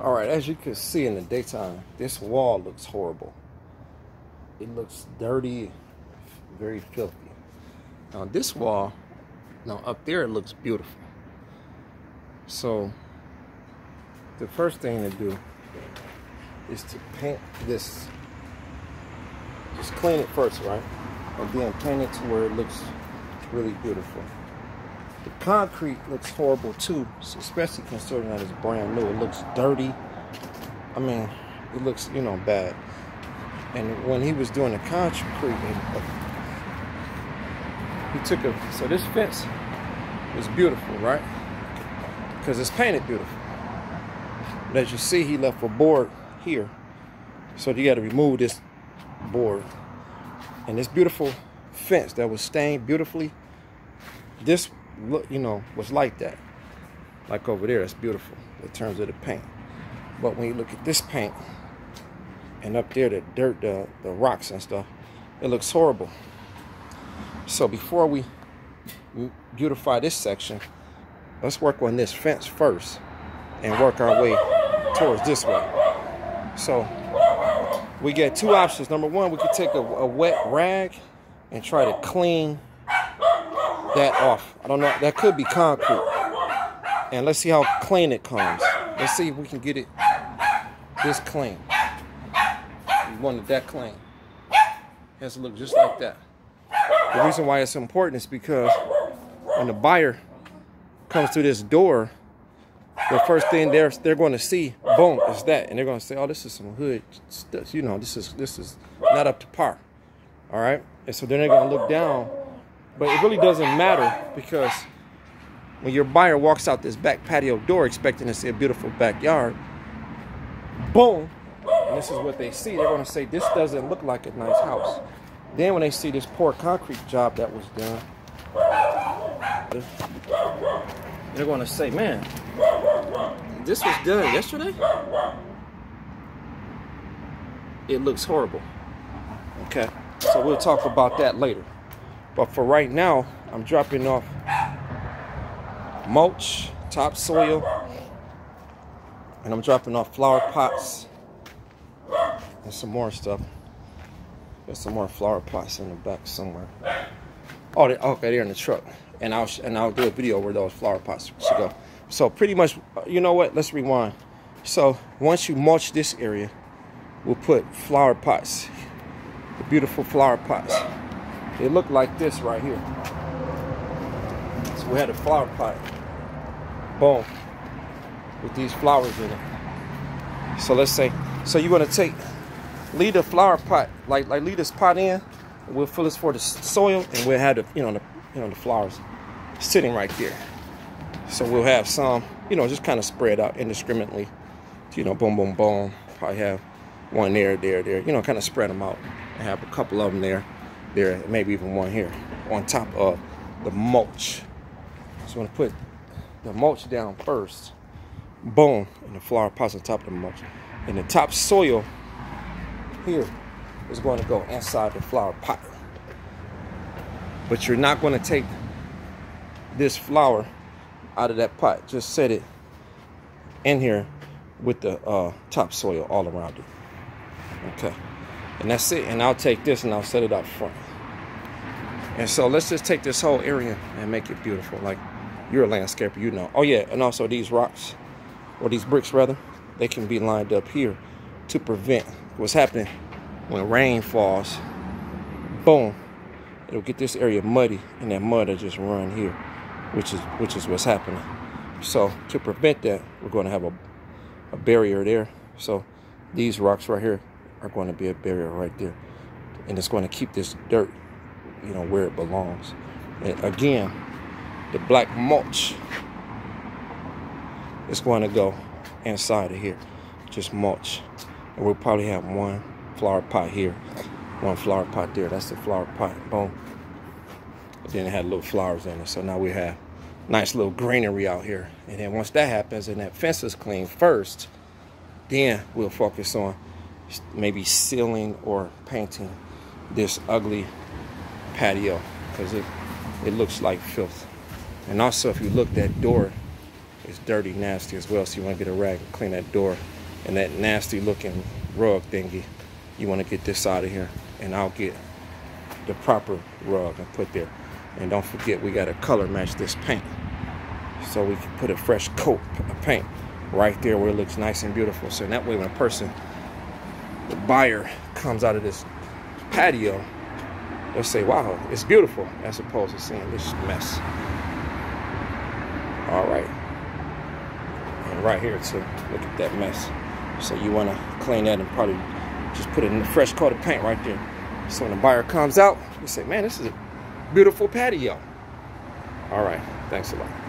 All right, as you can see in the daytime, this wall looks horrible. It looks dirty, very filthy. Now this wall, now up there it looks beautiful. So the first thing to do is to paint this. Just clean it first, right? And then paint it to where it looks really beautiful. The concrete looks horrible too, especially considering that it's brand new. It looks dirty. I mean, it looks, you know, bad. And when he was doing the concrete, he took so this fence is beautiful, right? Because it's painted beautiful. But as you see, he left a board here. So you got to remove this board. And this beautiful fence that was stained beautifully, this look, you know, was like that. Like over there, it's beautiful in terms of the paint. But when you look at this paint, and up there, the dirt, the rocks and stuff, it looks horrible. So before we beautify this section, let's work on this fence first and work our way towards this way. So we get two options. Number one, we could take a wet rag and try to clean that off. I don't know, that could be concrete. And let's see how clean it comes. Let's see if we can get it this clean. We want it that clean. It has to look just like that. The reason why it's important is because when the buyer comes through this door, the first thing they're going to see, boom, is that, and they're going to say, "Oh, this is some hood stuff. You know, this is not up to par." All right, and so then they're going to look down, but it really doesn't matter because when your buyer walks out this back patio door expecting to see a beautiful backyard, boom, and this is what they see. They're going to say, "This doesn't look like a nice house." Then when they see this poor concrete job that was done, they're going to say, "Man, this was done yesterday? It looks horrible." Okay, so we'll talk about that later. But for right now, I'm dropping off mulch, topsoil, and I'm dropping off flower pots and some more stuff. There's some more flower pots in the back somewhere. Oh, okay, they're in the truck. And I'll do a video where those flower pots should go. So pretty much, you know what? Let's rewind. So once you mulch this area, we'll put flower pots, the beautiful flower pots. They look like this right here. So we had a flower pot, boom, with these flowers in it. So let's say, so you're gonna leave the flower pot, like leave this pot in. We'll fill this for the soil, and we'll have the the flowers sitting right there. So we'll have some, just kind of spread out indiscriminately. Boom, boom, boom. Probably have one there, kind of spread them out. And have a couple of them there, maybe even one here on top of the mulch. So I'm gonna put the mulch down first. Boom, and the flower pots on top of the mulch. And the top soil here is going to go inside the flower pot. But you're not going to take this flower out of that pot. Just set it in here with the topsoil all around it. Okay. And that's it. And I'll take this and I'll set it up front. And so let's just take this whole area and make it beautiful. Like, you're a landscaper, you know. Oh yeah, and also these rocks, or these bricks rather, they can be lined up here to prevent what's happening when rain falls. Boom. It'll get this area muddy, and that mud will just run here, which is what's happening. So to prevent that, we're going to have a barrier there. So these rocks right here are going to be a barrier right there, and it's going to keep this dirt, where it belongs. And again, the black mulch is going to go inside of here, just mulch, and we'll probably have one flower pot here, one flower pot there. That's the flower pot. Boom. And then it had little flowers in it. So now we have nice little greenery out here. And then once that happens and that fence is clean first, then we'll focus on maybe sealing or painting this ugly patio, because it looks like filth. And also, if you look, that door It's dirty, nasty as well. So you want to get a rag and clean that door. And that nasty looking rug thingy, you want to get this out of here. And I'll get the proper rug and put there. And don't forget, we got to color match this paint, so we can put a fresh coat of paint right there where it looks nice and beautiful. So that way when a person, the buyer, comes out of this patio, they'll say, wow, it's beautiful, as opposed to seeing this mess. All right. And right here too, look at that mess. So you want to clean that and probably just put a fresh coat of paint right there. So when the buyer comes out, you say, man, this is a beautiful patio. All right, thanks a lot.